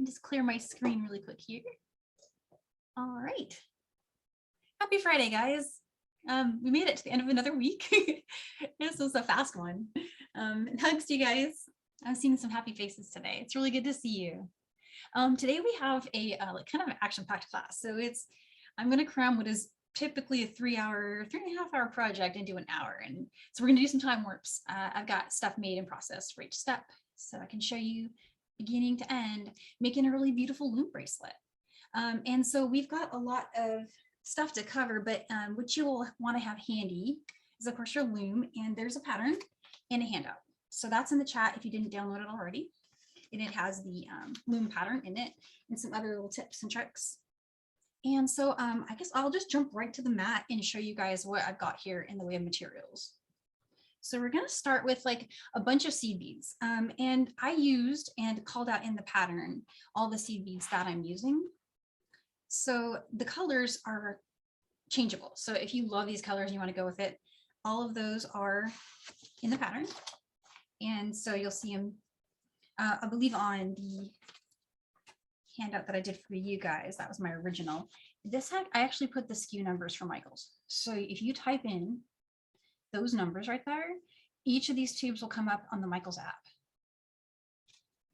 Just clear my screen really quick here. All right. Happy Friday, guys. We made it to the end of another week. This was a fast one. And hugs to you guys. I'm seeing some happy faces today. It's really good to see you. Today we have a kind of an action-packed class. So I'm going to cram what is typically a 3.5-hour project into an hour. And so we're going to do some time warps. I've got stuff made and processed for each step, so I can show you beginning to end, making a really beautiful loom bracelet. And so we've got a lot of stuff to cover, but what you will want to have handy is, of course, your loom, and there's a pattern and a handout. So that's in the chat if you didn't download it already. And it has the loom pattern in it and some other little tips and tricks. And so I guess I'll just jump right to the mat and show you guys what I've got here in the way of materials. So we're going to start with like a bunch of seed beads. And I used and called out in the pattern all the seed beads that I'm using. So the colors are changeable. So if you love these colors and you want to go with it, all of those are in the pattern. And so you'll see them, I believe, on the handout that I did for you guys. That was my original. I actually put the SKU numbers for Michael's. So if you type in those numbers right there, each of these tubes will come up on the Michael's app.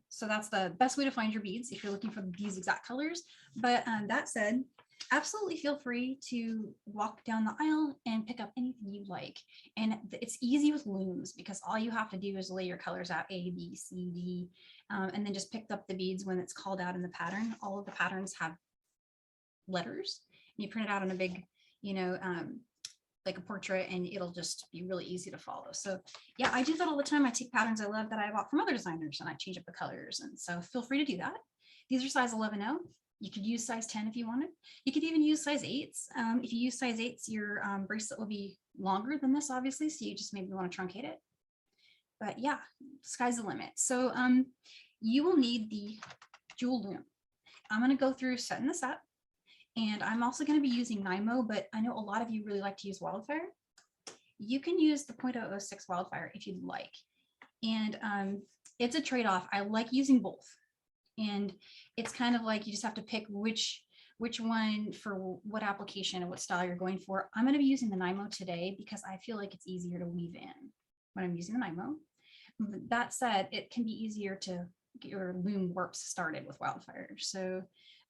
So that's the best way to find your beads if you're looking for these exact colors. But that said, absolutely feel free to walk down the aisle and pick up anything you like. And it's easy with looms because all you have to do is lay your colors out A, B, C, D, and then just pick up the beads when it's called out in the pattern. All of the patterns have letters, and you print it out on a big, like a portrait, and it'll just be really easy to follow. So yeah, I do that all the time. I take patterns I love that I bought from other designers and I change up the colors. And so feel free to do that. These are size 11-0. You could use size 10 if you wanted. You could even use size 8s. If you use size 8s, your bracelet will be longer than this, obviously. So you just maybe want to truncate it. But yeah, sky's the limit. So you will need the jewel loom. I'm going to go through setting this up. And I'm also going to be using Nymo, but I know a lot of you really like to use Wildfire. You can use the 0.006 Wildfire if you'd like. And it's a trade-off. I like using both. And it's kind of like you just have to pick which one for what application and what style you're going for. I'm going to be using the Nymo today because I feel like it's easier to weave in when I'm using the Nymo. But that said, it can be easier to get your loom warps started with Wildfire. So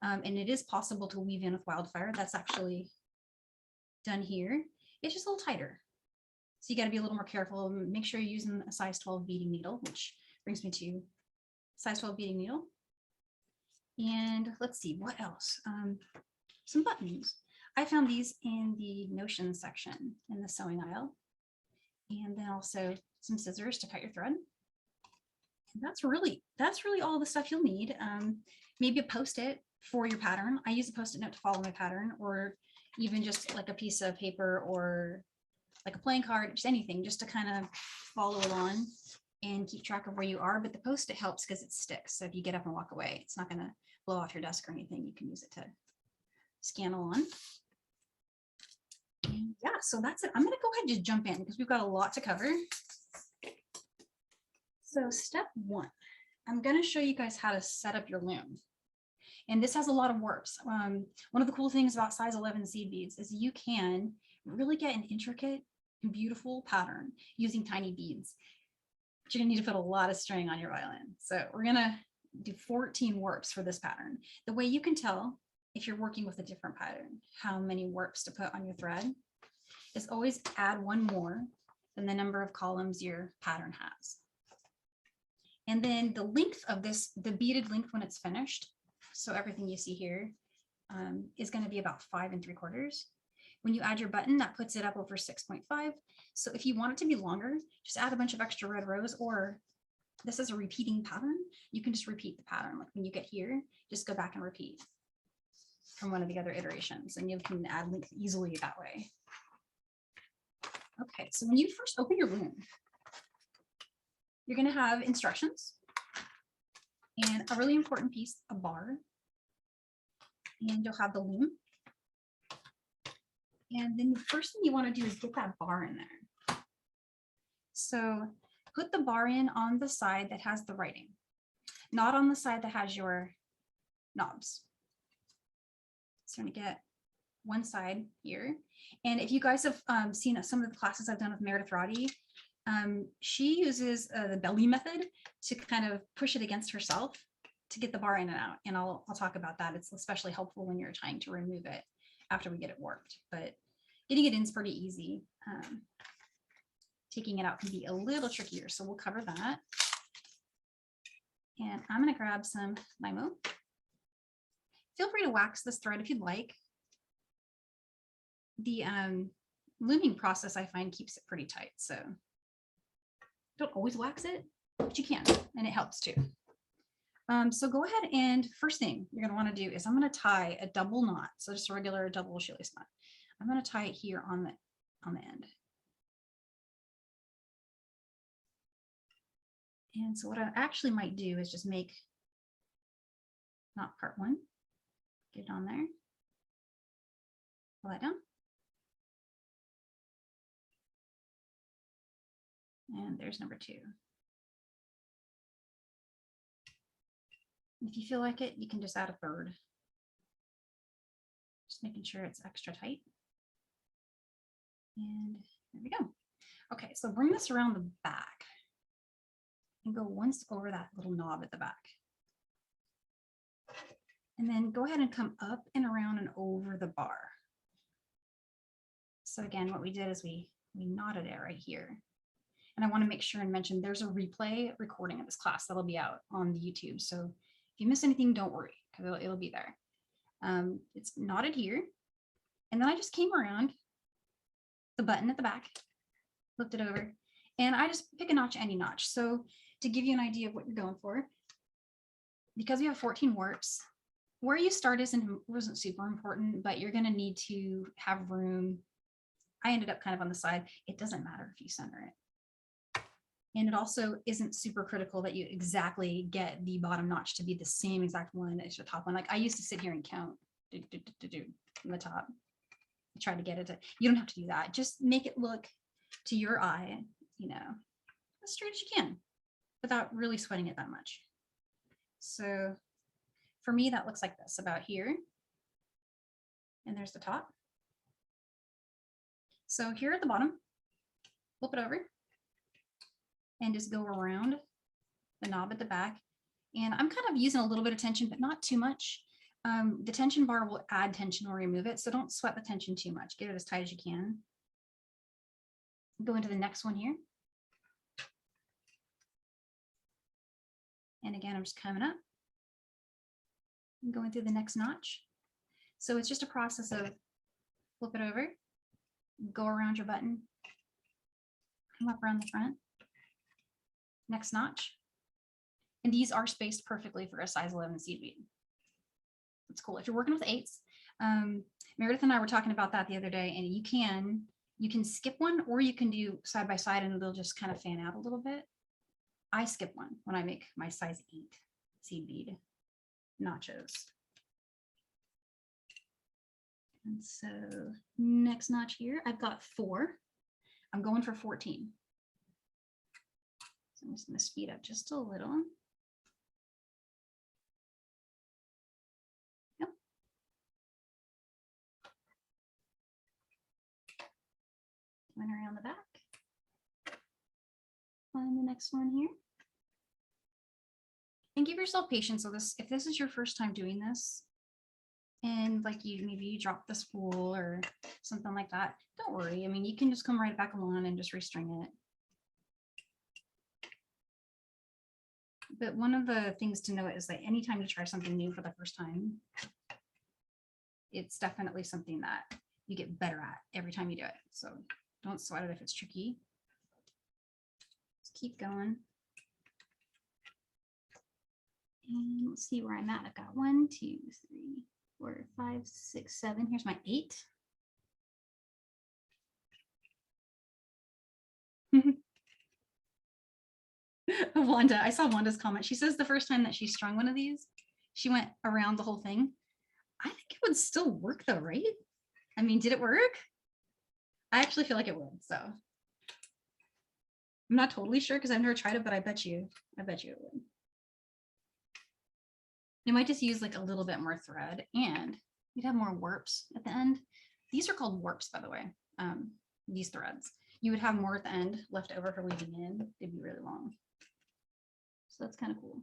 and it is possible to weave in with Wildfire. That's actually done here. It's just a little tighter. So you got to be a little more careful. Make sure you're using a size 12 beading needle, which brings me to size 12 beading needle. And let's see, what else? Some buttons. I found these in the Notion section in the sewing aisle. And then also some scissors to cut your thread. And that's really all the stuff you'll need. Maybe a Post-it for your pattern. I use a Post-it note to follow my pattern, or even just like a piece of paper or like a playing card, just anything, just to kind of follow along and keep track of where you are. But the Post-it helps because it sticks. So if you get up and walk away, it's not going to blow off your desk or anything. You can use it to scan along. And yeah, so that's it. I'm going to go ahead and just jump in because we've got a lot to cover. So step 1, I'm going to show you guys how to set up your loom. And this has a lot of warps. One of the cool things about size 11 seed beads is you can really get an intricate and beautiful pattern using tiny beads. But you're gonna need to put a lot of string on your violin. So we're gonna do 14 warps for this pattern. The way you can tell if you're working with a different pattern, how many warps to put on your thread, is always add one more than the number of columns your pattern has. And then the length of this, the beaded length when it's finished, so everything you see here is going to be about 5 3/4. When you add your button, that puts it up over 6.5. So if you want it to be longer, just add a bunch of extra red rows, or this is a repeating pattern. You can just repeat the pattern. Like when you get here, just go back and repeat from one of the other iterations, and you can add length easily that way. Okay, so when you first open your loom, you're going to have instructions. And a really important piece, a bar. And you'll have the loom. And then the first thing you want to do is get that bar in there. So put the bar in on the side that has the writing, not on the side that has your knobs. So I'm going to get one side here. And if you guys have seen some of the classes I've done with Meredith Roddy, she uses the belly method to kind of push it against herself to get the bar in and out. And I'll talk about that. It's especially helpful when you're trying to remove it after we get it warped, but getting it in is pretty easy. Taking it out can be a little trickier. So we'll cover that. And I'm going to grab some limo. Feel free to wax this thread if you'd like. The looming process, I find, keeps it pretty tight. So don't always wax it, but you can, and it helps too. So go ahead and first thing you're going to want to do is I'm going to tie a double knot. So just a regular double shoelace knot. I'm going to tie it here on the end. And so what I actually might do is just make knot part one, get it on there, pull that down. And there's number two. If you feel like it, you can just add a third. Just making sure it's extra tight. And there we go. Okay, so bring this around the back and go once over that little knob at the back. And then go ahead and come up and around and over the bar. So again, what we did is we knotted it right here. And I want to make sure and mention there's a replay recording of this class that'll be out on the YouTube. So if you miss anything, don't worry, because it'll be there. It's knotted here. And then I just came around the button at the back, flipped it over, and I just pick a notch, any notch. So to give you an idea of what you're going for, because we have 14 warps, where you start wasn't super important, but you're going to need to have room. I ended up kind of on the side. It doesn't matter if you center it. And it also isn't super critical that you exactly get the bottom notch to be the same exact one as your top one. Like I used to sit here and count from the top. I tried to get it to, you don't have to do that. Just make it look to your eye, you know, as straight as you can without really sweating it that much. So for me, that looks like this about here. And there's the top. So here at the bottom, flip it over and just go around the knob at the back. And I'm kind of using a little bit of tension, but not too much. The tension bar will add tension or remove it. So don't sweat the tension too much. Get it as tight as you can. Go into the next one here. And again, I'm just coming up and going through the next notch. So it's just a process of flip it over, go around your button, come up around the front, next notch. And these are spaced perfectly for a size 11 seed bead. It's cool. If you're working with 8s, Meredith and I were talking about that the other day, and you can skip one, or you can do side by side and they'll just kind of fan out a little bit. I skip one when I make my size 8 seed bead notches. And so next notch here, I've got 4. I'm going for 14. So I'm just going to speed up just a little. Yep. Went around the back. Find the next one here. And give yourself patience with this. If this is your first time doing this, and like maybe you drop the spool or something like that, don't worry. I mean, you can just come right back along and just restring it. But one of the things to note is that anytime you try something new for the first time, it's definitely something that you get better at every time you do it. So don't sweat it if it's tricky. Just keep going. And let's see where I'm at. I've got 1, 2, 3, 4, 5, 6, 7. Here's my 8. Wanda, I saw Wanda's comment. She says the first time that she strung one of these, she went around the whole thing. I think it would still work though, right? I mean, did it work? I actually feel like it would. So I'm not totally sure because I've never tried it, but I bet you it would. You might just use like a little bit more thread and you'd have more warps at the end. These are called warps, by the way, these threads. You would have more at the end left over for weaving in. They'd be really long. So that's kind of cool.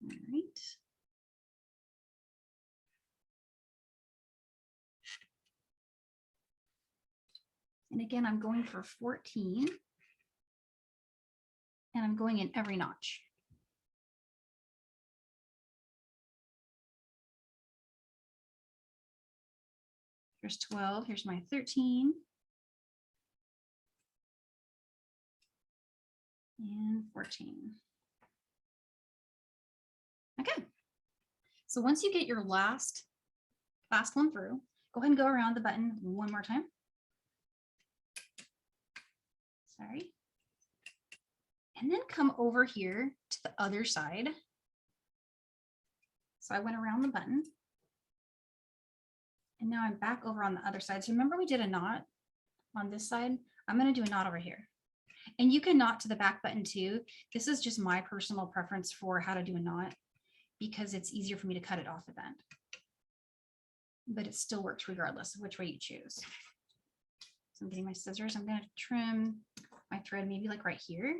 All right. And again, I'm going for 14. And I'm going in every notch. Here's 12, here's my 13. And 14. Okay. So once you get your last one through, go ahead and go around the button one more time. Sorry. And then come over here to the other side. So I went around the button. And now I'm back over on the other side. So remember we did a knot on this side? I'm going to do a knot over here. And you can knot to the back button too. This is just my personal preference for how to do a knot because it's easier for me to cut it off at the end. But it still works regardless of which way you choose. So I'm getting my scissors. I'm going to trim my thread maybe like right here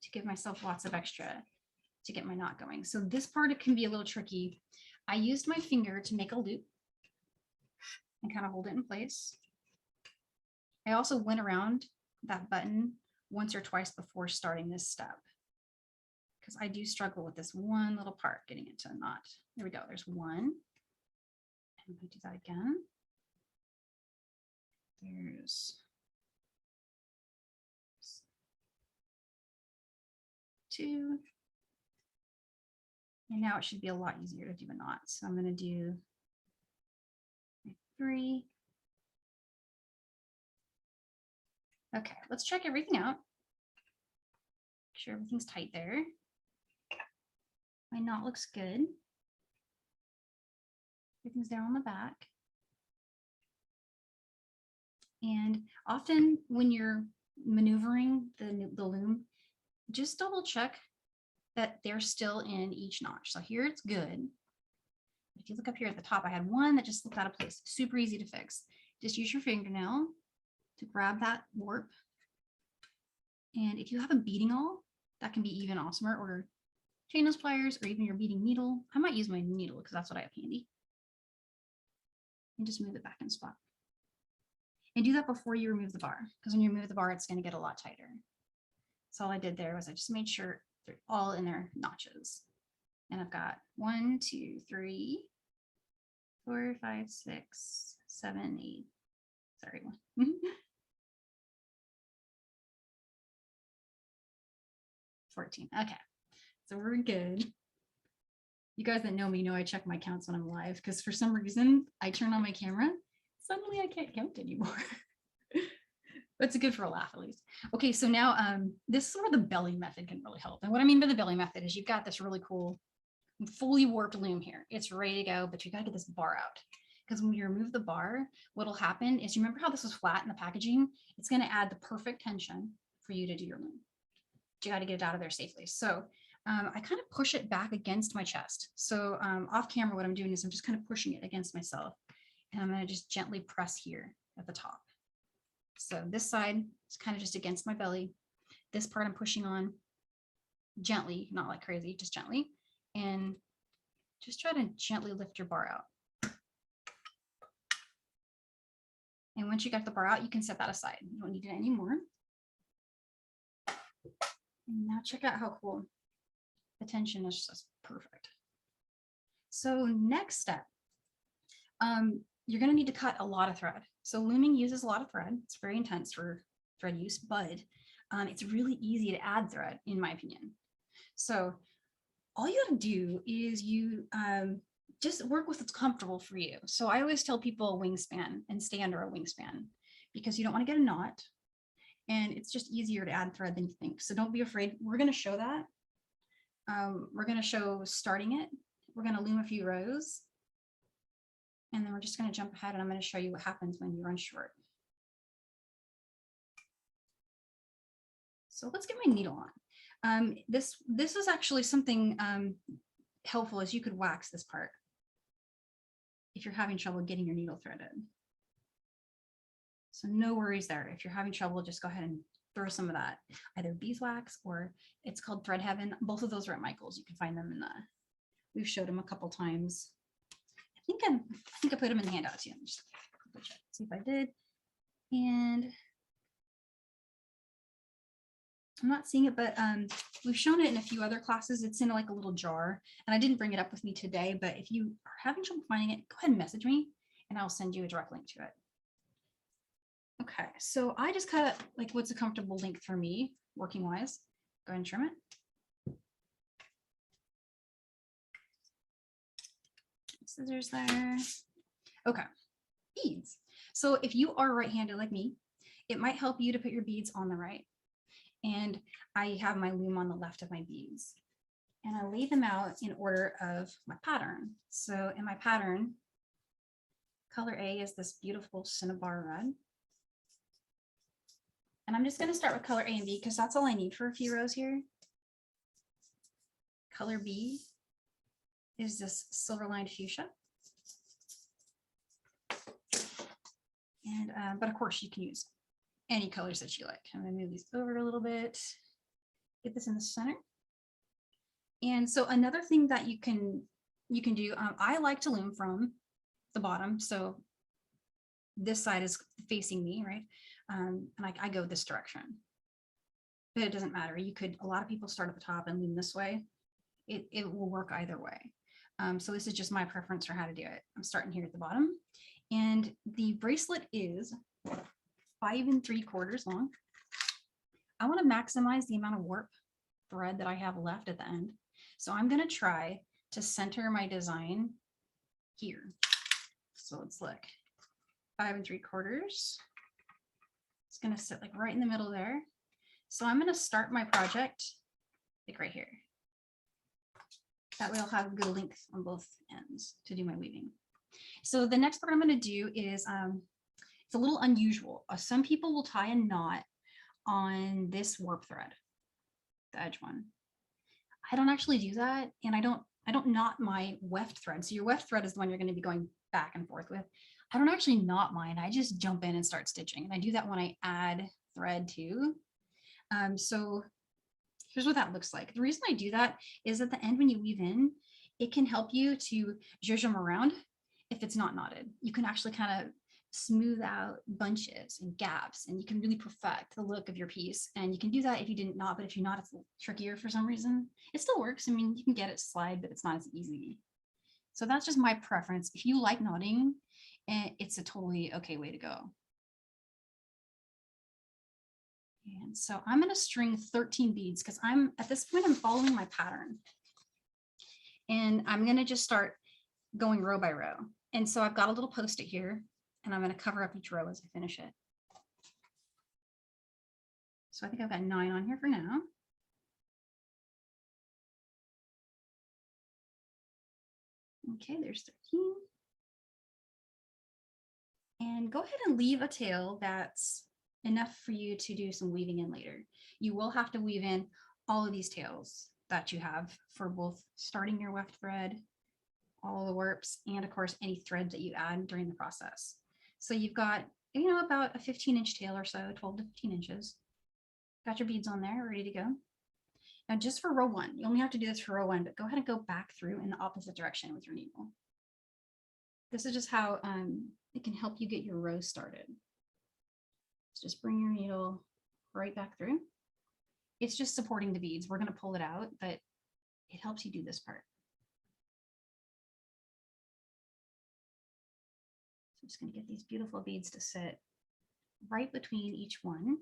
to give myself lots of extra to get my knot going. So this part, it can be a little tricky. I used my finger to make a loop and kind of hold it in place. I also went around that button once or twice before starting this step because I do struggle with this one little part getting into a knot. There we go. There's one. And I'm going to do that again. There's 2. And now it should be a lot easier to do a knot. So I'm going to do 3. Okay, let's check everything out. Make sure everything's tight there. My knot looks good. Everything's there on the back. And often when you're maneuvering the loom, just double check that they're still in each notch. So here it's good. If you look up here at the top, I had one that just looked out of place. Super easy to fix. Just use your fingernail to grab that warp. And if you have a beading awl, that can be even awesomer, or chainless pliers, or even your beading needle. I might use my needle because that's what I have handy. And just move it back in spot. And do that before you remove the bar, because when you remove the bar, it's going to get a lot tighter. So all I did there was I just made sure they're all in their notches. And I've got 1, 2, 3, 4, 5, 6, 7, 8. Sorry, 1. 14. Okay, so we're good. You guys that know me know I check my counts when I'm live because for some reason I turn on my camera. Suddenly I can't count anymore. But it's good for a laugh at least. Okay, so now this is where the belly method can really help. And what I mean by the belly method is you've got this really cool fully warped loom here. It's ready to go, but you got to get this bar out. Because when you remove the bar, what'll happen is, you remember how this was flat in the packaging? It's going to add the perfect tension for you to do your loom. But you got to get it out of there safely. So I kind of push it back against my chest. So off camera, what I'm doing is I'm just kind of pushing it against myself. And I'm going to just gently press here at the top. So this side is kind of just against my belly. This part I'm pushing on gently, not like crazy, just gently. And just try to gently lift your bar out. And once you got the bar out, you can set that aside. You don't need it anymore. And now check out how cool. The tension is just perfect. So next step, you're going to need to cut a lot of thread. So looming uses a lot of thread. It's very intense for thread use, but it's really easy to add thread, in my opinion. So all you got to do is you just work with what's comfortable for you. So I always tell people a wingspan and stay under a wingspan because you don't want to get a knot. And it's just easier to add thread than you think. So don't be afraid. We're going to show that. We're going to show starting it. We're going to loom a few rows. And then we're just going to jump ahead and I'm going to show you what happens when you run short. So let's get my needle on. This is actually something helpful, is you could wax this part if you're having trouble getting your needle threaded. So no worries there. If you're having trouble, just go ahead and throw some of that, either beeswax or it's called Thread Heaven. Both of those are at Michael's. You can find them in the, we've showed them a couple times. I think I put them in the handout too. Just check, see if I did. And I'm not seeing it, but we've shown it in a few other classes. It's in like a little jar, and I didn't bring it up with me today, but if you are having trouble finding it, go ahead and message me and I'll send you a direct link to it. Okay, so I just cut like what's a comfortable length for me, working wise. Go ahead and trim it. Scissors there. Okay, beads. So if you are right-handed like me, it might help you to put your beads on the right. And I have my loom on the left of my beads. And I lay them out in order of my pattern. So in my pattern, color A is this beautiful Cinnabar red. And I'm just going to start with color A and B because that's all I need for a few rows here. Color B is this silver lined fuchsia. And but of course you can use any colors that you like. I'm going to move these over a little bit, get this in the center. And so another thing that you can do, I like to loom from the bottom. So this side is facing me, right? And I go this direction, but it doesn't matter. You could, a lot of people start at the top and loom this way. It will work either way. So this is just my preference for how to do it. I'm starting here at the bottom, and the bracelet is 5 3/4 long. I want to maximize the amount of warp thread that I have left at the end. So I'm going to try to center my design here. So let's look, 5 3/4. It's going to sit like right in the middle there. So I'm going to start my project like right here. That way I'll have a good length on both ends to do my weaving. So the next part I'm going to do is, it's a little unusual. Some people will tie a knot on this warp thread, the edge one. I don't actually do that, and I don't knot my weft thread. So your weft thread is the one you're going to be going back and forth with. I don't actually knot mine. I just jump in and start stitching, and I do that when I add thread too. So here's what that looks like. The reason I do that is at the end when you weave in, it can help you to zhuzh them around if it's not knotted. You can actually kind of smooth out bunches and gaps, and you can really perfect the look of your piece. And you can do that if you didn't knot, but if you knot, it's a little trickier for some reason. It still works. I mean, you can get it to slide, but it's not as easy. So that's just my preference. If you like knotting, it's a totally okay way to go. And so I'm going to string 13 beads because at this point, I'm following my pattern. And I'm going to just start going row by row. And so I've got a little post-it here, and I'm going to cover up each row as I finish it. So I think I've got 9 on here for now. Okay, there's 13. And go ahead and leave a tail that's enough for you to do some weaving in later. You will have to weave in all of these tails that you have for both starting your weft thread, all the warps, and of course any thread that you add during the process. So you've got, about a 15-inch tail or so, 12 to 15 inches. Got your beads on there, ready to go. Now just for row 1, you only have to do this for row 1, but go ahead and go back through in the opposite direction with your needle. This is just how it can help you get your row started. So just bring your needle right back through. It's just supporting the beads. We're going to pull it out, but it helps you do this part. So I'm just going to get these beautiful beads to sit right between each one.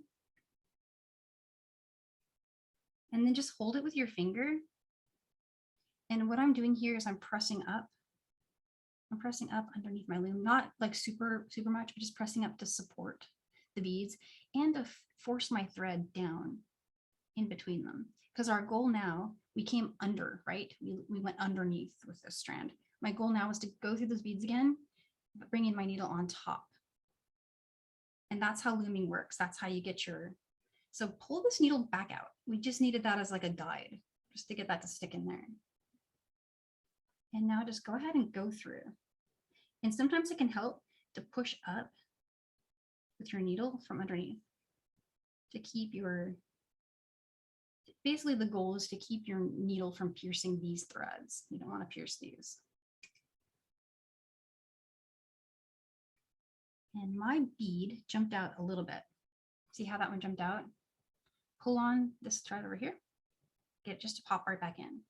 And then just hold it with your finger. And what I'm doing here is I'm pressing up. I'm pressing up underneath my loom, not like super much, but just pressing up to support the beads and to force my thread down in between them. Because our goal now, we came under, right? We went underneath with this strand. My goal now is to go through those beads again, but bring in my needle on top. And that's how looming works. That's how you get your So pull this needle back out. We just needed that as like a guide, just to get that to stick in there. And now just go ahead and go through. And sometimes it can help to push up with your needle from underneath to keep your, basically the goal is to keep your needle from piercing these threads. You don't want to pierce these. And my bead jumped out a little bit. See how that one jumped out? Pull on this thread over here, get it just to pop right back in.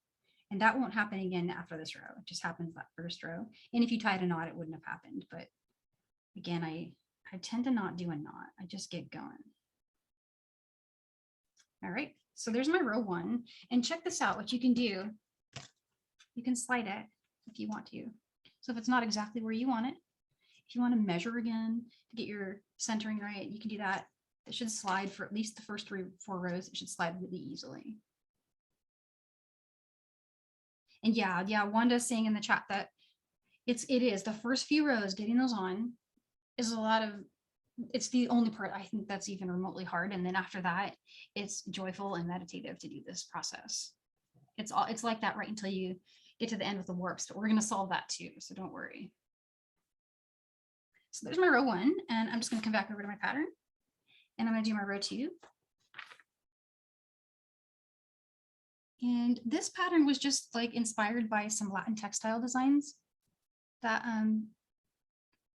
And that won't happen again after this row. It just happens that first row. And if you tied a knot, it wouldn't have happened. But again, I tend to not do a knot. I just get going. All right, so there's my row one. And check this out, what you can do. You can slide it if you want to. So if it's not exactly where you want it, if you want to measure again to get your centering right, you can do that. It should slide for at least the first 3 or 4 rows. It should slide really easily. And yeah, Wanda's saying in the chat that it is the first few rows, getting those on is a lot of, it's the only part I think that's even remotely hard. And then after that, it's joyful and meditative to do this process. It's like that right until you get to the end with the warps, but we're going to solve that too. So don't worry. So there's my row one, and I'm just going to come back over to my pattern and I'm going to do my row two. And this pattern was just like inspired by some Latin textile designs that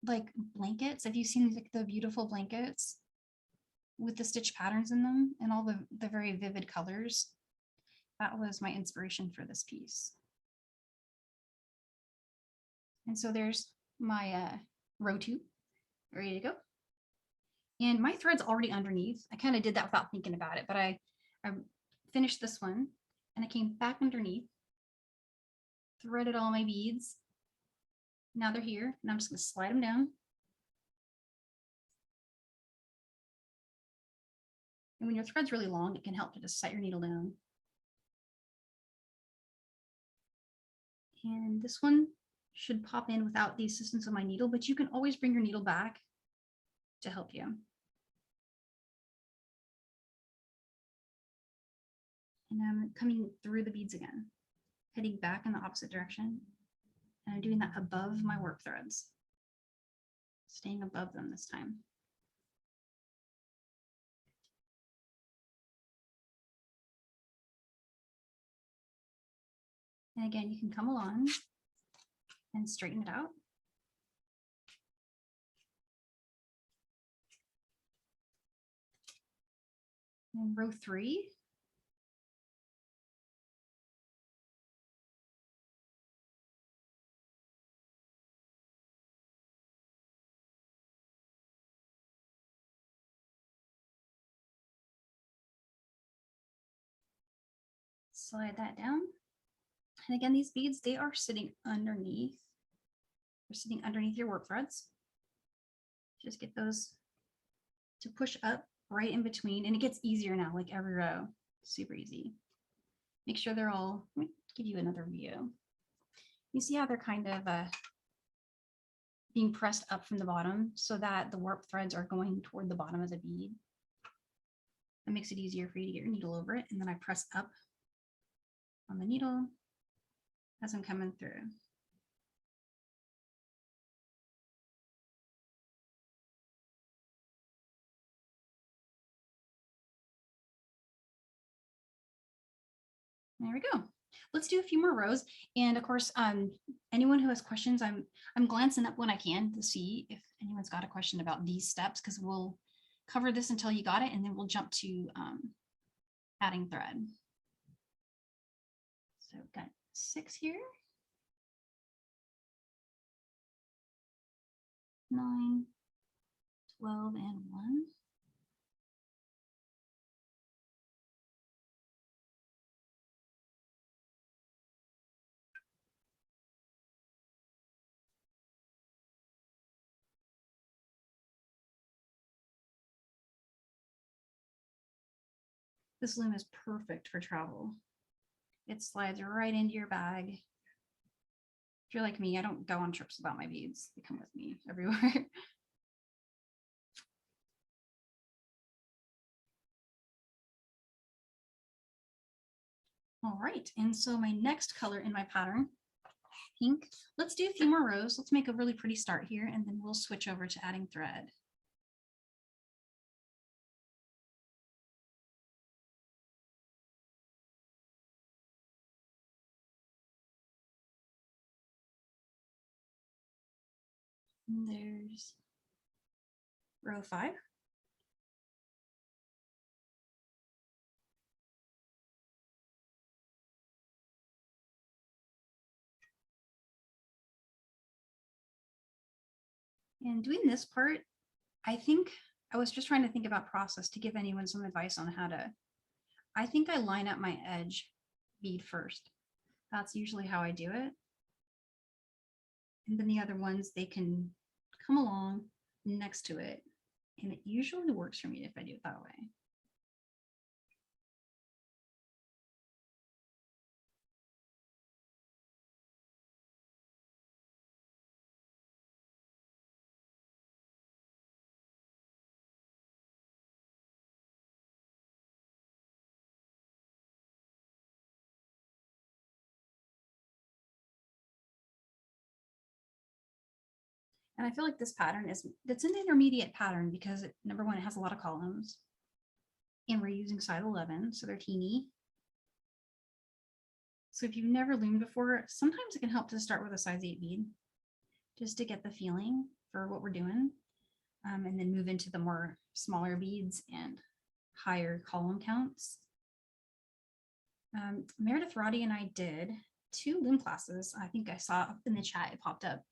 like blankets. Have you seen like the beautiful blankets with the stitch patterns in them and all the very vivid colors? That was my inspiration for this piece. And so there's my row two, ready to go. And my thread's already underneath. I kind of did that without thinking about it, but I finished this one and I came back underneath, threaded all my beads. Now they're here, and I'm just going to slide them down. And when your thread's really long, it can help to just set your needle down. And this one should pop in without the assistance of my needle, but you can always bring your needle back to help you. And I'm coming through the beads again, heading back in the opposite direction. And I'm doing that above my warp threads, staying above them this time. And again, you can come along and straighten it out. And row three. Slide that down. And again, these beads, they are sitting underneath. They're sitting underneath your warp threads. Just get those to push up right in between. And it gets easier now, like every row, super easy. Make sure they're all, let me give you another view. You see how they're kind of being pressed up from the bottom so that the warp threads are going toward the bottom of the bead. That makes it easier for you to get your needle over it. And then I press up on the needle as I'm coming through. There we go. Let's do a few more rows. And of course, anyone who has questions, I'm glancing up when I can to see if anyone's got a question about these steps, because we'll cover this until you got it, and then we'll jump to adding thread. So we've got 6 here. 9, 12, and 1. This loom is perfect for travel. It slides right into your bag. If you're like me, I don't go on trips without my beads. They come with me everywhere. All right, and so my next color in my pattern, pink. Let's do a few more rows. Let's make a really pretty start here, and then we'll switch over to adding thread. And there's row 5. And doing this part, I think I was just trying to think about process to give anyone some advice on how to, I think I line up my edge bead first. That's usually how I do it. And then the other ones, they can come along next to it. And it usually works for me if I do it that way. And I feel like this pattern it's an intermediate pattern because number one, it has a lot of columns and we're using size 11, so they're teeny. So if you've never loomed before, sometimes it can help to start with a size 8 bead just to get the feeling for what we're doing, and then move into the more smaller beads and higher column counts. Meredith Roddy and I did 2 loom classes. I think I saw up in the chat, it popped up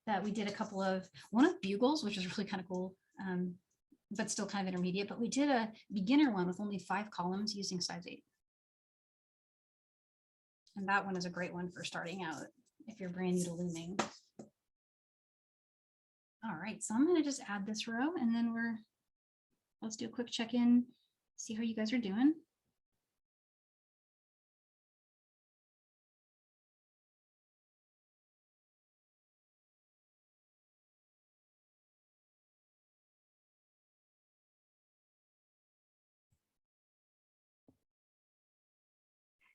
that we did a couple of, one of bugles, which is really kind of cool, but still kind of intermediate, but we did a beginner one with only 5 columns using size 8. And that one is a great one for starting out if you're brand new to looming. All right, so I'm going to just add this row and then let's do a quick check-in, see how you guys are doing.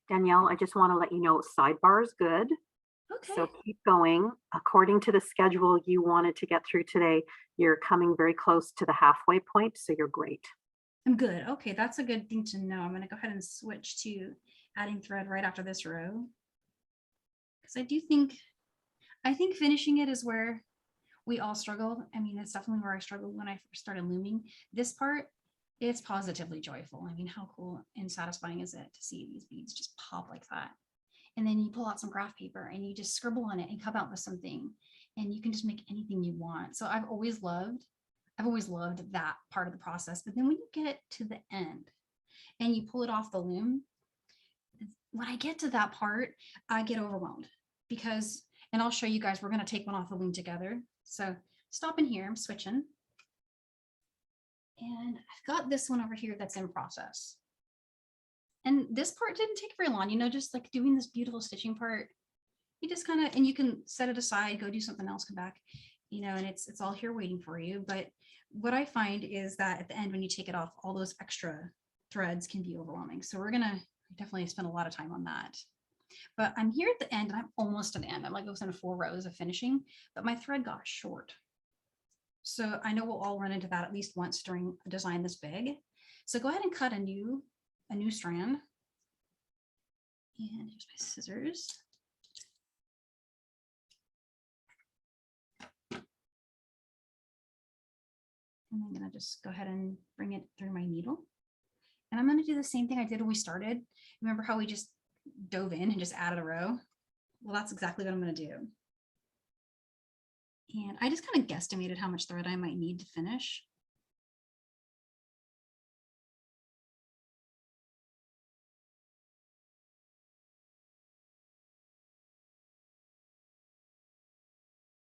Danielle, I just want to let you know sidebar is good. Okay. So keep going. According to the schedule you wanted to get through today, you're coming very close to the halfway point, so you're great. I'm good. Okay, that's a good thing to know. I'm going to go ahead and switch to adding thread right after this row. Because I think finishing it is where we all struggle. I mean, it's definitely where I struggled when I first started looming. This part, it's positively joyful. I mean, how cool and satisfying is it to see these beads just pop like that? And then you pull out some graph paper and you just scribble on it and come out with something, and you can just make anything you want. So I've always loved that part of the process. But then when you get to the end and you pull it off the loom, when I get to that part, I get overwhelmed because, and I'll show you guys, we're going to take one off the loom together. So stop in here, I'm switching. And I've got this one over here that's in process. And this part didn't take very long, you know, just like doing this beautiful stitching part. You just kind of, and you can set it aside, go do something else, come back, you know, and it's all here waiting for you. But what I find is that at the end, when you take it off, all those extra threads can be overwhelming. So we're going to definitely spend a lot of time on that. But I'm here at the end and I'm almost to the end. I'm like within 4 rows of finishing, but my thread got short. So I know we'll all run into that at least once during a design this big. So go ahead and cut a new strand. And here's my scissors. And I'm going to just go ahead and bring it through my needle. And I'm going to do the same thing I did when we started. Remember how we just dove in and just added a row? Well, that's exactly what I'm going to do. And I just kind of guesstimated how much thread I might need to finish.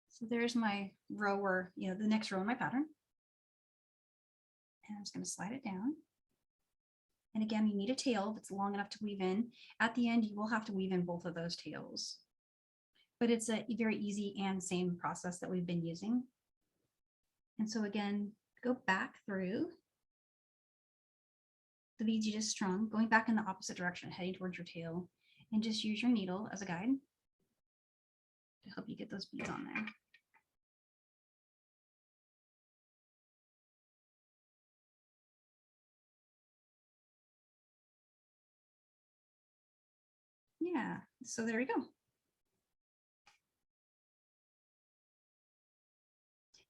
So there's my row where, you know, the next row in my pattern. And I'm just going to slide it down. And again, you need a tail that's long enough to weave in. At the end, you will have to weave in both of those tails. But it's a very easy and same process that we've been using. And so again, go back through the beads you just strung, going back in the opposite direction, heading towards your tail, and just use your needle as a guide to help you get those beads on there. Yeah, so there we go.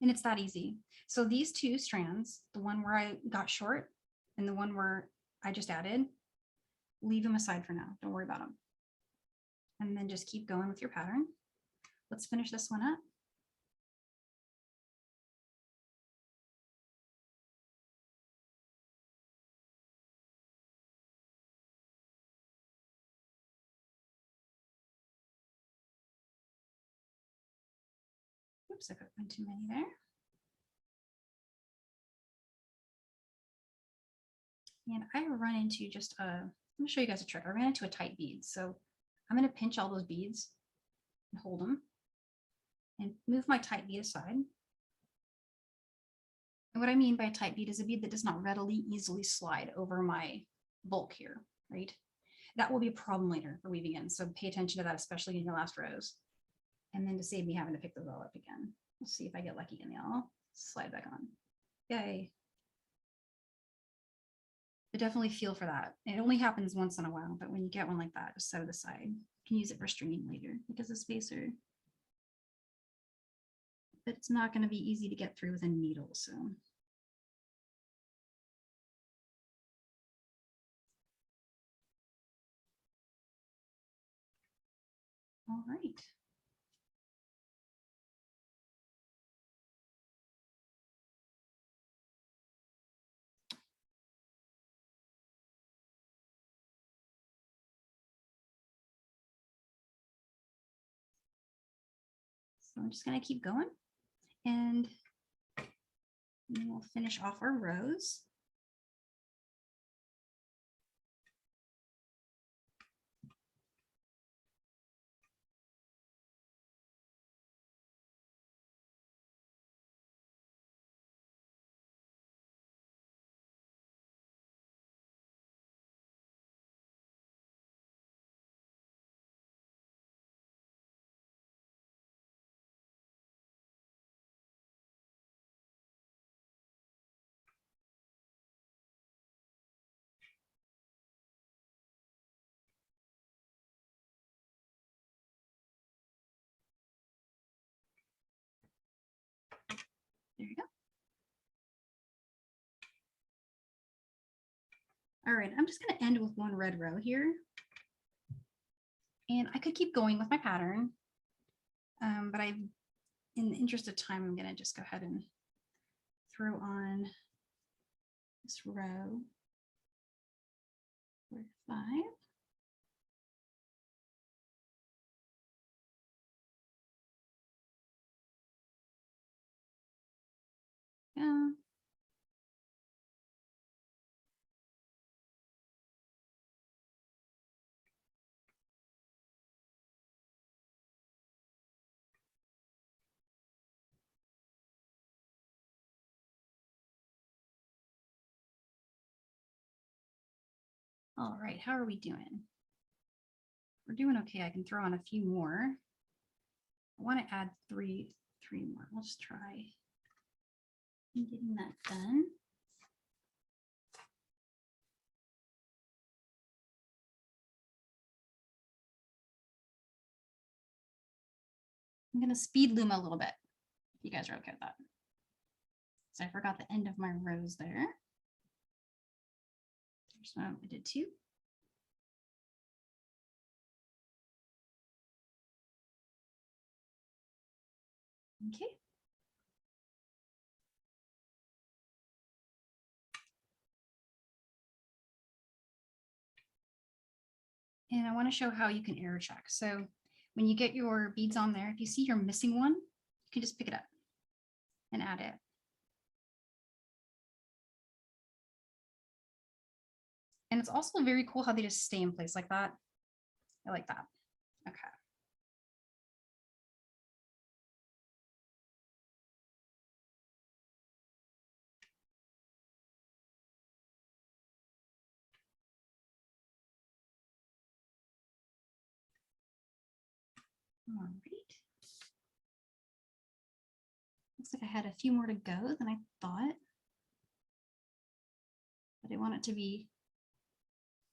And it's that easy. So these two strands, the one where I got short and the one where I just added, leave them aside for now. Don't worry about them. And then just keep going with your pattern. Let's finish this one up. Oops, I got one too many there. And I run into just a, I'm gonna show you guys a trick. I ran into a tight bead. So I'm gonna pinch all those beads and hold them and move my tight bead aside. And what I mean by a tight bead is a bead that does not readily, easily slide over my bulk here, right? That will be a problem later for weaving in. So pay attention to that, especially in your last rows. And then to save me having to pick those all up again. We'll see if I get lucky and they'll slide back on. Yay. But definitely feel for that. It only happens once in a while, but when you get one like that, just set it aside. You can use it for stringing later because of spacer. But it's not going to be easy to get through with a needle, so. All right. So I'm just going to keep going and then we'll finish off our rows. There you go. All right, I'm just going to end with one red row here. And I could keep going with my pattern, but in the interest of time, I'm going to just go ahead and throw on this row 4, 5. Yeah. All right, how are we doing? We're doing okay. I can throw on a few more. I want to add three more. We'll just try getting that done. I'm going to speed loom a little bit, if you guys are okay with that. So I forgot the end of my rows there. So I did 2. Okay. And I want to show how you can error check. So when you get your beads on there, if you see you're missing one, you can just pick it up and add it. And it's also very cool how they just stay in place like that. I like that. Okay. All right. Looks like I had a few more to go than I thought. But I want it to be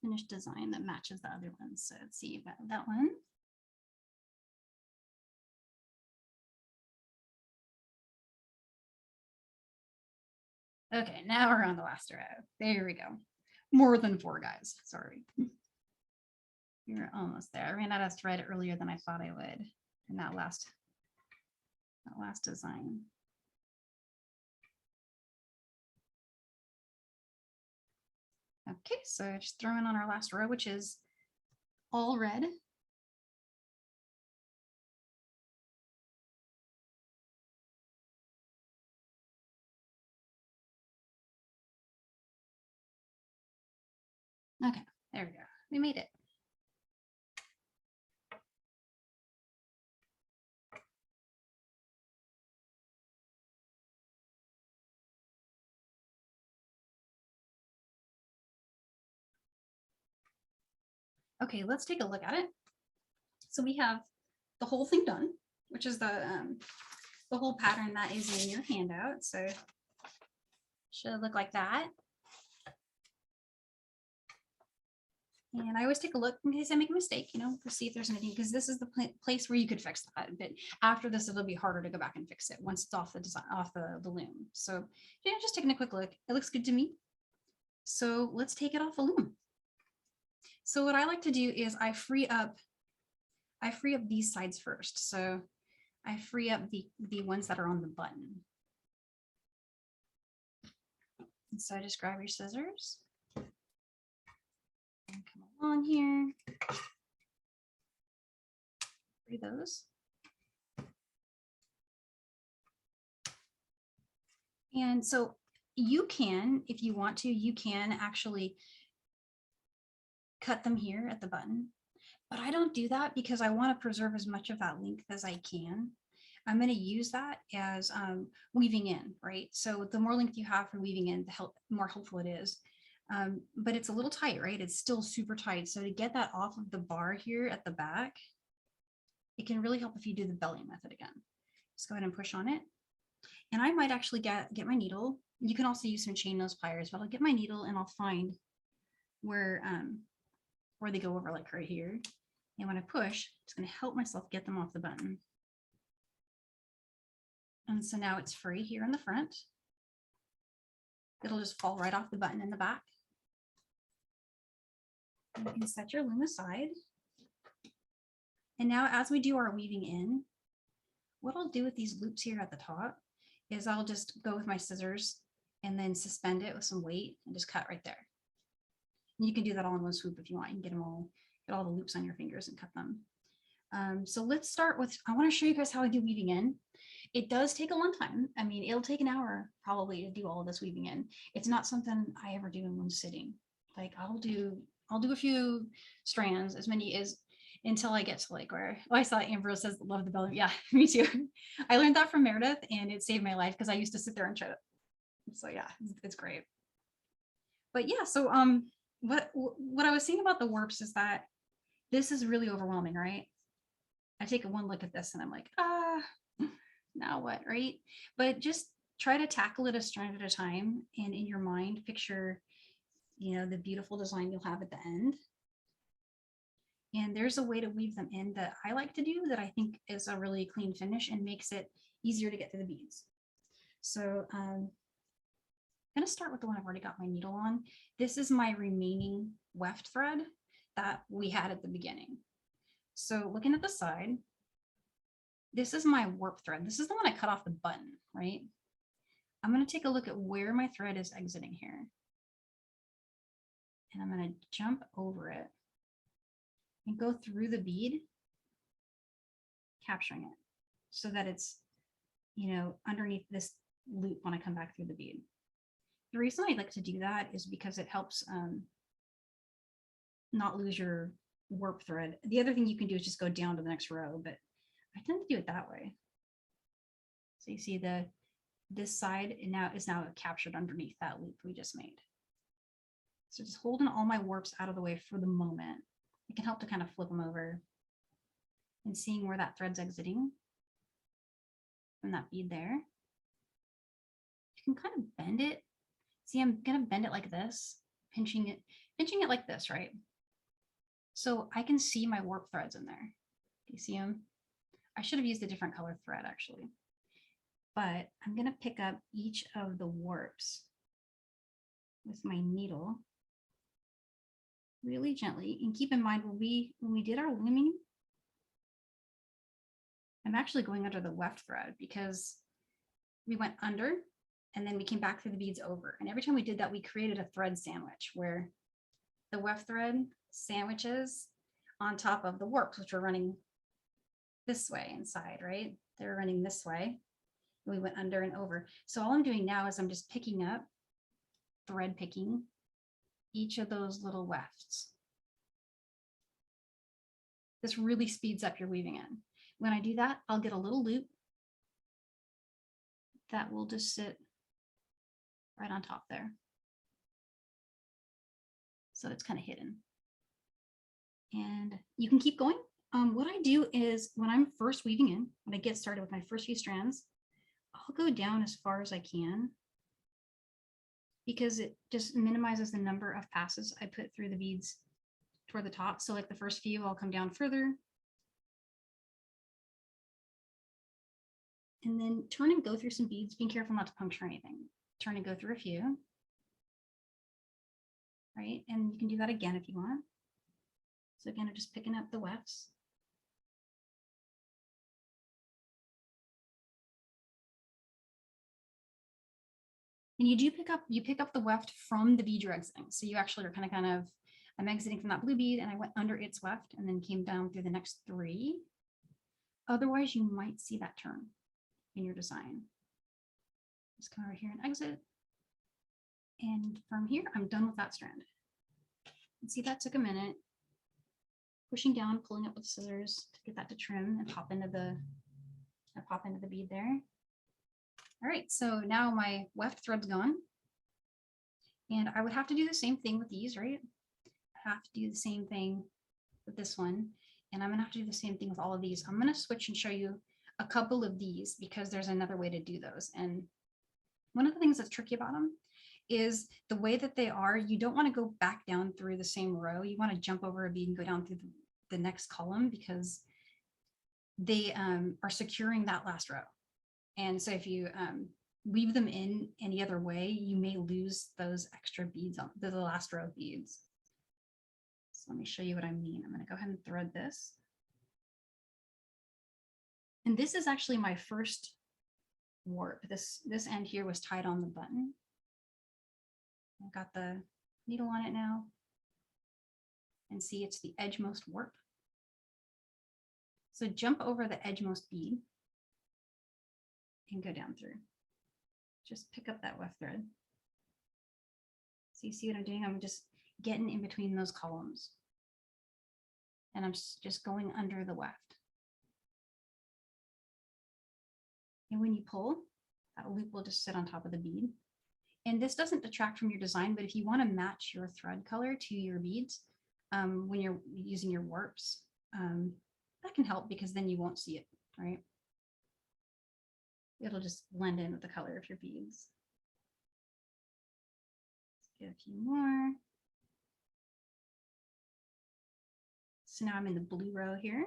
finished design that matches the other ones. So let's see about that one. Okay, now we're on the last row. There we go. More than 4 guys, sorry. You're almost there. I ran out of thread earlier than I thought I would in that last design. Okay, so just throw in on our last row, which is all red. Okay, there we go. We made it. Okay, let's take a look at it. So we have the whole thing done, which is the whole pattern that is in your handout. So should look like that. And I always take a look in case I make a mistake, you know, to see if there's anything, because this is the place where you could fix that. But after this, it'll be harder to go back and fix it once it's off the design, off the loom. So yeah, just taking a quick look. It looks good to me. So let's take it off the loom. So what I like to do is I free up these sides first. So I free up the ones that are on the button. And so just grab your scissors and come along here. Free those. And so you can, if you want to, you can actually cut them here at the button, but I don't do that because I want to preserve as much of that length as I can. I'm going to use that as weaving in, right? So the more length you have for weaving in, the more helpful it is. But it's a little tight, right? It's still super tight. So to get that off of the bar here at the back, it can really help if you do the belly method again. Just go ahead and push on it. And I might actually get my needle. You can also use some chain nose pliers, but I'll get my needle and I'll find where they go over, like right here. And when I push, it's going to help myself get them off the button. And so now it's free here in the front. It'll just fall right off the button in the back. And you can set your loom aside. And now as we do our weaving in, what I'll do with these loops here at the top is I'll just go with my scissors and then suspend it with some weight and just cut right there. And you can do that all in one swoop if you want. You can get all the loops on your fingers and cut them. So let's start with, I want to show you guys how I do weaving in. It does take a long time. I mean, it'll take an hour probably to do all of this weaving in. It's not something I ever do in one sitting. Like I'll do a few strands, as many as until I get to like where, oh, I saw Ambrose says love the belly. Yeah, me too. I learned that from Meredith and it saved my life because I used to sit there and try to. So yeah, it's great. But yeah, so what I was saying about the warps is that this is really overwhelming, right? I take one look at this and I'm like, now what, right? But just try to tackle it a strand at a time, and in your mind picture, you know, the beautiful design you'll have at the end. And there's a way to weave them in that I like to do that I think is a really clean finish and makes it easier to get to the beads. So I'm going to start with the one I've already got my needle on. This is my remaining weft thread that we had at the beginning. So looking at the side, this is my warp thread. This is the one I cut off the button, right? I'm going to take a look at where my thread is exiting here. And I'm going to jump over it and go through the bead, capturing it so that it's, you know, underneath this loop when I come back through the bead. The reason I like to do that is because it helps not lose your warp thread. The other thing you can do is just go down to the next row, but I tend to do it that way. So you see this side is now captured underneath that loop we just made. So just holding all my warps out of the way for the moment. It can help to kind of flip them over. and seeing where that thread's exiting from that bead there. You can kind of bend it. See, I'm gonna bend it like this, pinching it like this, right? So I can see my warp threads in there. Do you see them? I should have used a different color thread actually, but I'm gonna pick up each of the warps with my needle really gently. And keep in mind when we did our looming, I'm actually going under the weft thread because we went under and then we came back through the beads over. And every time we did that, we created a thread sandwich where the weft thread sandwiches on top of the warps, which were running this way inside, right? They're running this way. We went under and over. So all I'm doing now is I'm just picking up, thread picking each of those little wefts. This really speeds up your weaving in. When I do that, I'll get a little loop that will just sit right on top there. So it's kind of hidden. And you can keep going. What I do is when I'm first weaving in, when I get started with my first few strands, I'll go down as far as I can because it just minimizes the number of passes I put through the beads toward the top. So like the first few, I'll come down further. And then turn and go through some beads, being careful not to puncture anything. Turn and go through a few. Right, and you can do that again if you want. So again, I'm just picking up the wefts. And you pick up the weft from the bead you're exiting. So you actually are kind of, I'm exiting from that blue bead and I went under its weft and then came down through the next three. Otherwise, you might see that turn in your design. Just come over here and exit. And from here, I'm done with that strand. And see, that took a minute. Pushing down, pulling up with scissors to get that to trim and pop into the bead there. All right, so now my weft thread's gone. And I would have to do the same thing with these, right? I have to do the same thing with this one. And I'm gonna have to do the same thing with all of these. I'm gonna switch and show you a couple of these because there's another way to do those. And one of the things that's tricky about them is the way that they are, you don't want to go back down through the same row. You want to jump over a bead and go down through the next column because they are securing that last row. And so if you weave them in any other way, you may lose those extra beads on the last row of beads. So let me show you what I mean. I'm going to go ahead and thread this. And this is actually my first warp. This end here was tied on the button. I've got the needle on it now. And see, it's the edgemost warp. So jump over the edgemost bead and go down through. Just pick up that weft thread. So you see what I'm doing? I'm just getting in between those columns. And I'm just going under the weft. And when you pull, that loop will just sit on top of the bead. And this doesn't detract from your design, but if you want to match your thread color to your beads when you're using your warps, that can help because then you won't see it, right? It'll just blend in with the color of your beads. Let's get a few more. So now I'm in the blue row here.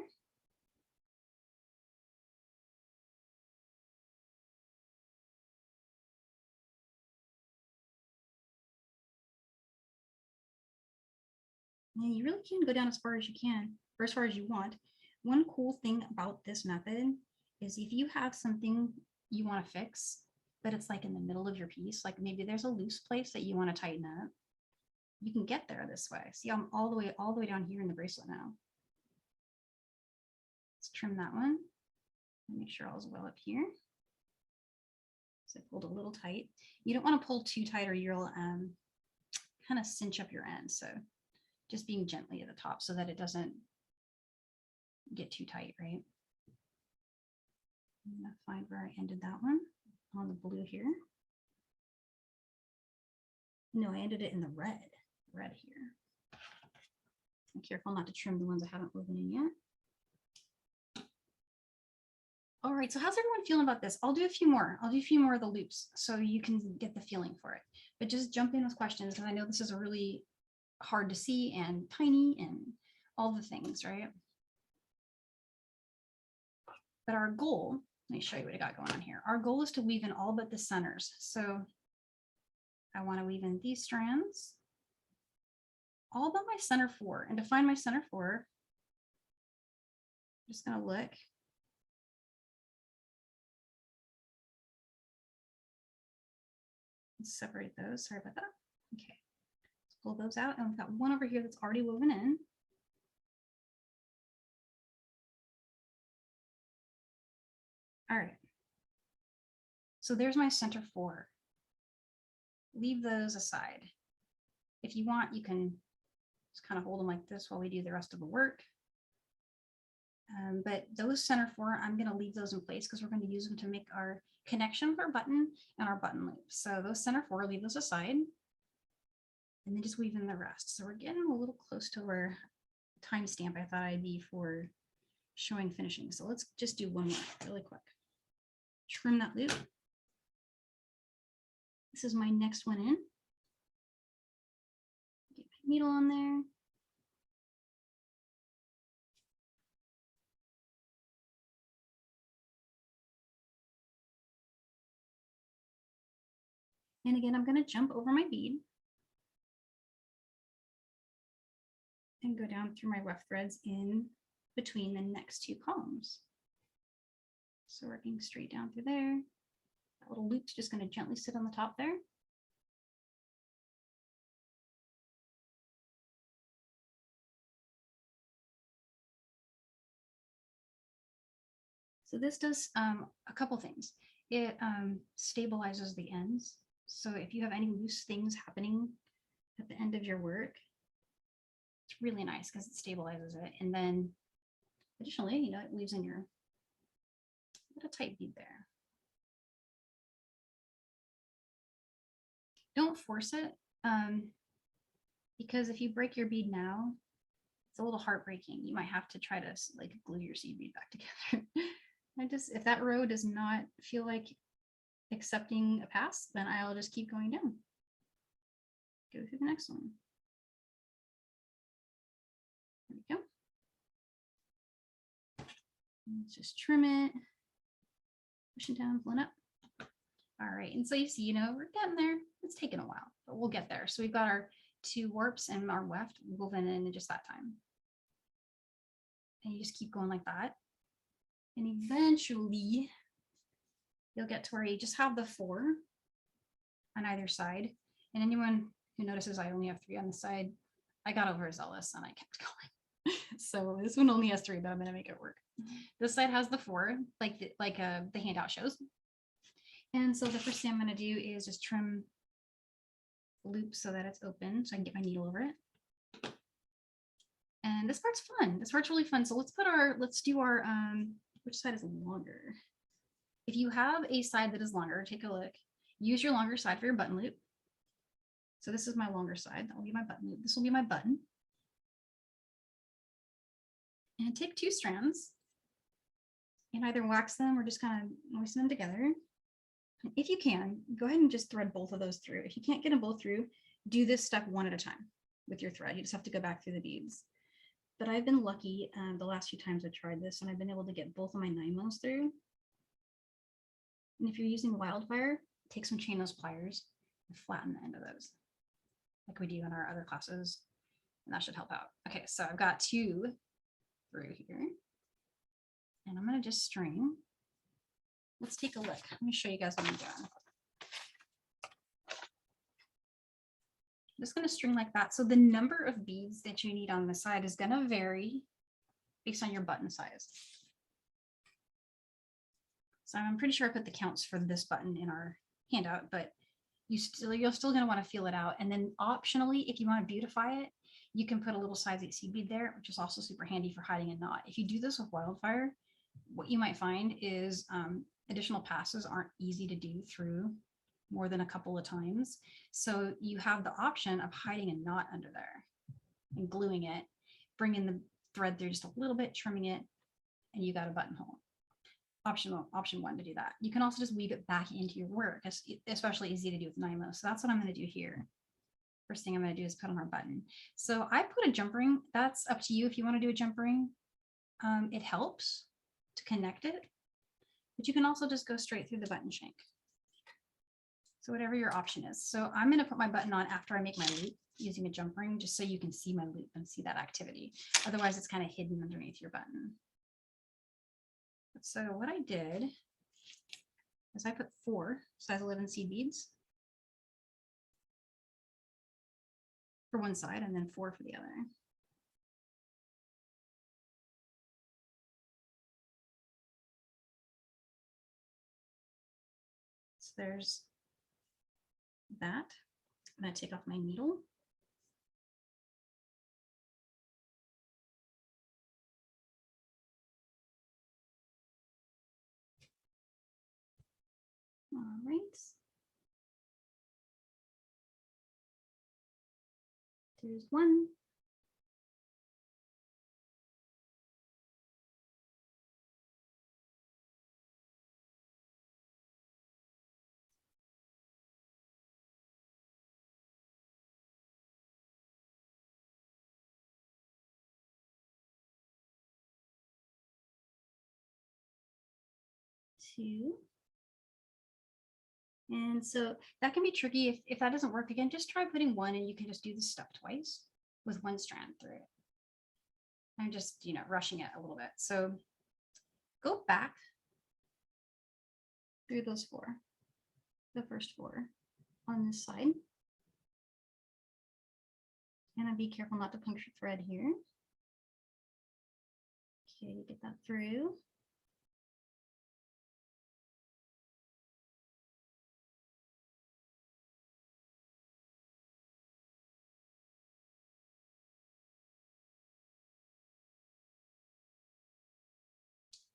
And you really can go down as far as you can, or as far as you want. One cool thing about this method is if you have something you want to fix, but it's like in the middle of your piece, like maybe there's a loose place that you want to tighten up, you can get there this way. See, I'm all the way down here in the bracelet now. Let's trim that one. Make sure all's well up here. So I pulled a little tight. You don't want to pull too tight or you'll kind of cinch up your end. So just being gently at the top so that it doesn't get too tight, right? I'm gonna find where I ended that one on the blue here. No, I ended it in the red here. I'm careful not to trim the ones I haven't woven in yet. All right, so how's everyone feeling about this? I'll do a few more. I'll do a few more of the loops so you can get the feeling for it. But just jump in with questions because I know this is a really hard to see and tiny and all the things, right? But our goal, let me show you what I got going on here. Our goal is to weave in all but the centers. So I want to weave in these strands, all but my center 4. And to find my center 4, I'm just going to look. Let's separate those. Sorry about that. Okay. Let's pull those out. And we've got one over here that's already woven in. All right. So there's my center 4. Leave those aside. If you want, you can just kind of hold them like this while we do the rest of the work. But those center 4, I'm going to leave those in place because we're going to use them to make our connection with our button and our button loop. So those center 4, leave those aside and then just weave in the rest. So we're getting a little close to where timestamp I thought I'd be for showing finishing. So let's just do one more really quick. Trim that loop. This is my next one in. Get my needle on there. And again, I'm going to jump over my bead and go down through my weft threads in between the next 2 columns. So working straight down through there. That little loop's just going to gently sit on the top there. So this does a couple things. It stabilizes the ends. So if you have any loose things happening at the end of your work, it's really nice because it stabilizes it. And then additionally, you know, it leaves in your little tight bead there. Don't force it because if you break your bead now, it's a little heartbreaking. You might have to try to like glue your seed bead back together. If that row does not feel like accepting a pass, then I'll just keep going down. Go through the next one. There we go. Let's just trim it, push it down, pull it up. All right, and so you see, you know, we're getting there. It's taken a while, but we'll get there. So we've got our 2 warps and our weft woven in just that time. And you just keep going like that. And eventually you'll get to where you just have the 4 on either side. And anyone who notices I only have 3 on the side, I got overzealous and I kept going. So this one only has 3, but I'm going to make it work. This side has the 4, like the handout shows. And so the first thing I'm going to do is just trim the loop so that it's open so I can get my needle over it. And this part's fun. This part's really fun. So let's do our, which side is longer? If you have a side that is longer, take a look. Use your longer side for your button loop. So this is my longer side. That will be my button loop. This will be my button. And take 2 strands and either wax them or just kind of moisten them together. And if you can, go ahead and just thread both of those through. If you can't get them both through, do this step one at a time with your thread. You just have to go back through the beads. But I've been lucky the last few times I've tried this and I've been able to get both of my nylons through. And if you're using Wildfire, take some chain nose pliers and flatten the end of those like we do in our other classes. And that should help out. Okay, so I've got 2 through here. And I'm going to just string. Let's take a look. Let me show you guys what I'm doing. I'm just going to string like that. So the number of beads that you need on the side is going to vary based on your button size. So I'm pretty sure I put the counts for this button in our handout, but you're still going to want to feel it out. And then optionally, if you want to beautify it, you can put a little size 8 seed bead there, which is also super handy for hiding a knot. If you do this with Wildfire, what you might find is additional passes aren't easy to do through more than a couple of times. So you have the option of hiding a knot under there and gluing it, bringing the thread through just a little bit, trimming it, and you got a buttonhole. option one to do that. You can also just weave it back into your work. It's especially easy to do with Nymo. So that's what I'm going to do here. First thing I'm going to do is put on our button. So I put a jump ring. That's up to you if you want to do a jump ring. It helps to connect it, but you can also just go straight through the button shank. So whatever your option is. So I'm going to put my button on after I make my loop using a jump ring, just so you can see my loop and see that activity. Otherwise, it's kind of hidden underneath your button. So what I did is I put 4 size 11 seed beads for one side and then 4 for the other. So there's that. I'm going to take off my needle. All right. There's one. Two. And so that can be tricky. If that doesn't work, again, just try putting one and you can just do this step twice with one strand through it. I'm just, rushing it a little bit. So go back through those 4, the first 4 on this side. And be careful not to puncture thread here. Okay, get that through.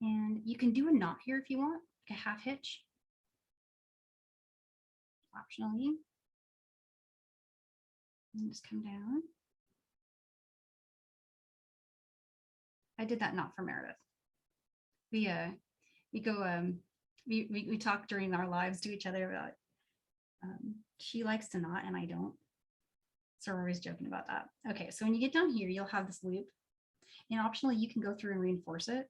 And you can do a knot here if you want, like a half hitch, optionally. And just come down. I did that knot for Meredith. We talk during our lives to each other about she likes to knot and I don't. So we're always joking about that. Okay, so when you get down here, you'll have this loop. And optionally, you can go through and reinforce it.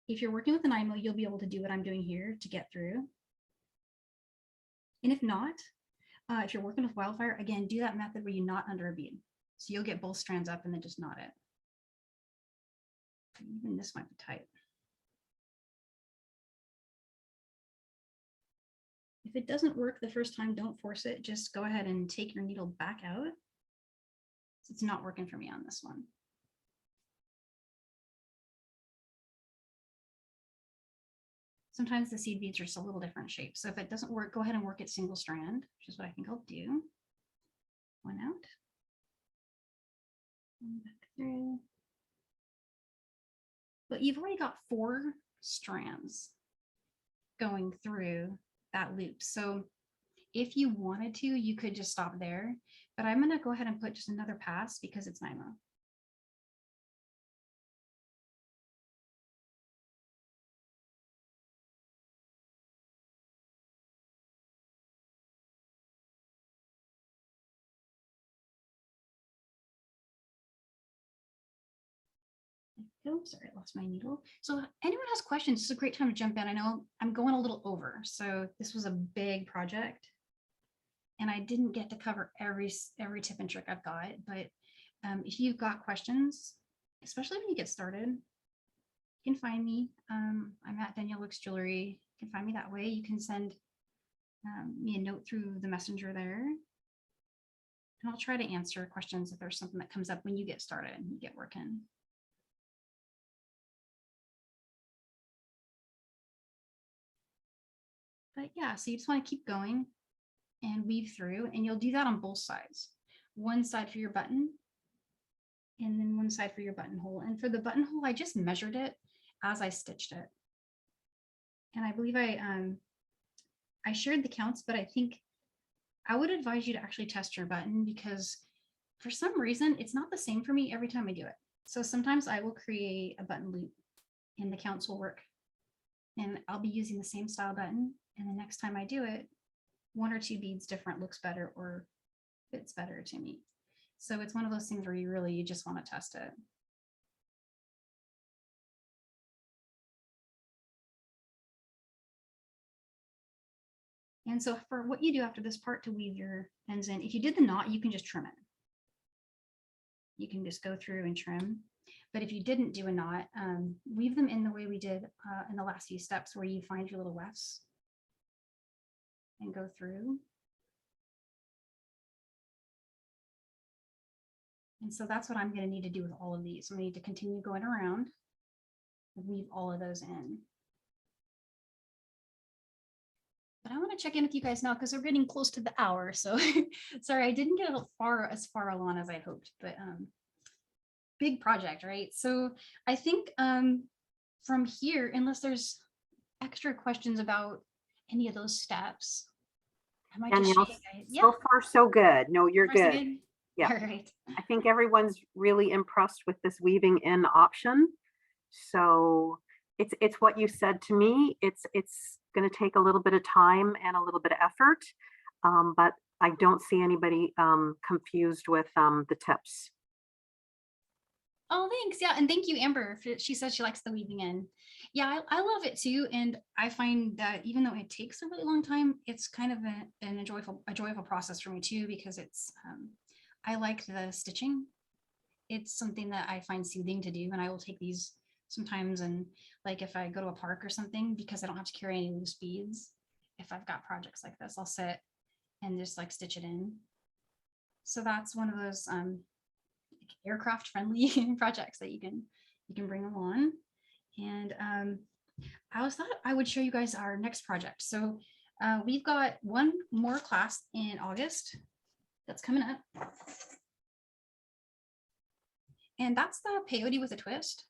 If you're working with an Nymo, you'll be able to do what I'm doing here to get through. And if not, if you're working with Wildfire, again, do that method where you knot under a bead. So you'll get both strands up and then just knot it. Even this might be tight. If it doesn't work the first time, don't force it. Just go ahead and take your needle back out. It's not working for me on this one. Sometimes the seed beads are just a little different shape. So if it doesn't work, go ahead and work it single strand, which is what I think I'll do. One out. And back through. But you've already got 4 strands going through that loop. So if you wanted to, you could just stop there. But I'm going to go ahead and put just another pass because it's Nymo. Oh, sorry, I lost my needle. So anyone has questions, it's a great time to jump in. I know I'm going a little over. So this was a big project and I didn't get to cover every tip and trick I've got, but if you've got questions, especially when you get started, you can find me. I'm at Danielle Wickes Jewelry. You can find me that way. You can send me a note through the messenger there. And I'll try to answer questions if there's something that comes up when you get started and you get working. But yeah, so you just want to keep going and weave through, and you'll do that on both sides. One side for your button, and then one side for your buttonhole. And for the buttonhole, I just measured it as I stitched it. And I believe I shared the counts, but I think I would advise you to actually test your button because for some reason, it's not the same for me every time I do it. So sometimes I will create a button loop and the counts will work and I'll be using the same style button. And the next time I do it, 1 or 2 beads different looks better or fits better to me. So it's one of those things where you just want to test it. And so for what you do after this part to weave your ends in, if you did the knot, you can just trim it. You can just go through and trim. But if you didn't do a knot, weave them in the way we did in the last few steps, where you find your little wefts and go through. And so that's what I'm going to need to do with all of these. I'm going to need to continue going around and weave all of those in. But I want to check in with you guys now because we're getting close to the hour. So sorry, I didn't get as far along as I hoped, but big project, right? So I think from here, unless there's extra questions about any of those steps, I might just show you guys. So far, so good. No, you're good. Yeah. All right. I think everyone's really impressed with this weaving in option. So it's what you said to me. It's going to take a little bit of time and a little bit of effort, but I don't see anybody confused with the tips. Oh, thanks. Yeah. And thank you, Amber. She says she likes the weaving in. Yeah, I love it too. And I find that even though it takes a really long time, it's kind of a joyful process for me too, because it's, I like the stitching. It's something that I find soothing to do. And I will take these sometimes, and like if I go to a park or something, because I don't have to carry any loose beads, if I've got projects like this, I'll sit and just like stitch it in. So that's one of those aircraft friendly projects that you can bring along. And I always thought I would show you guys our next project. So we've got one more class in August that's coming up, and that's the peyote with a twist.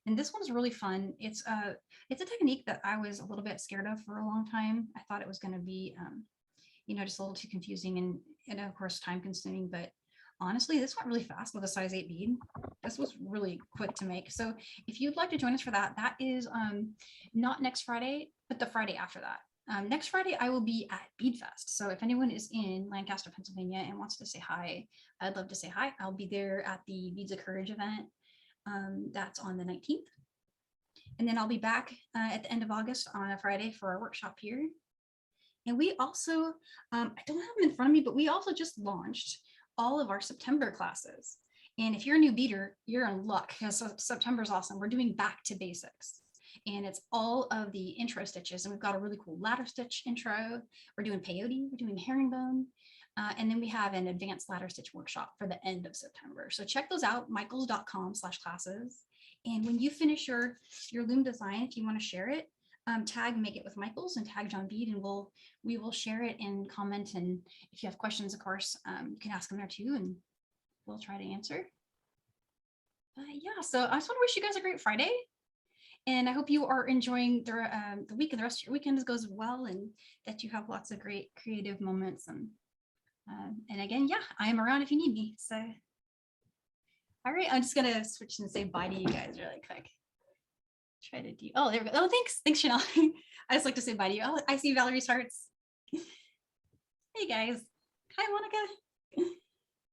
And this one's really fun. It's a technique that I was a little bit scared of for a long time. I thought it was going to be just a little too confusing and of course time consuming, but honestly, this went really fast with a size 8 bead. This was really quick to make. So if you'd like to join us for that, that is not next Friday, but the Friday after that. Next Friday, I will be at Bead Fest. So if anyone is in Lancaster, Pennsylvania and wants to say hi, I'd love to say hi. I'll be there at the Beads of Courage event. That's on the 19th. And then I'll be back at the end of August on a Friday for our workshop here. And we also, I don't have them in front of me, but we also just launched all of our September classes. And if you're a new beader, you're in luck, because September is awesome. We're doing back to basics, and it's all of the intro stitches. And we've got a really cool ladder stitch intro. We're doing peyote, we're doing herringbone. And then we have an advanced ladder stitch workshop for the end of September. So check those out, michaels.com/classes. And when you finish your loom design, if you want to share it, tag Make It with Michaels and tag John Bead, and we will share it and comment. And if you have questions, of course, you can ask them there too, and we'll try to answer. Yeah, so I just want to wish you guys a great Friday, and I hope you are enjoying the week and the rest of your weekend goes well, and that you have lots of great creative moments. And again, yeah, I am around if you need me. So, all right, I'm just gonna switch and say bye to you guys really quick. Try to do. Oh, there we go. Oh, thanks, Chanel. I just like to say bye to you. Oh, I see Valerie's hearts. Hey guys. Hi, Monica.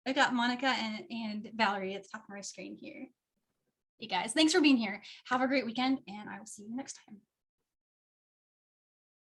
I got Monica and Valerie at the top of my screen here. Hey guys, thanks for being here. Have a great weekend, and I will see you next time.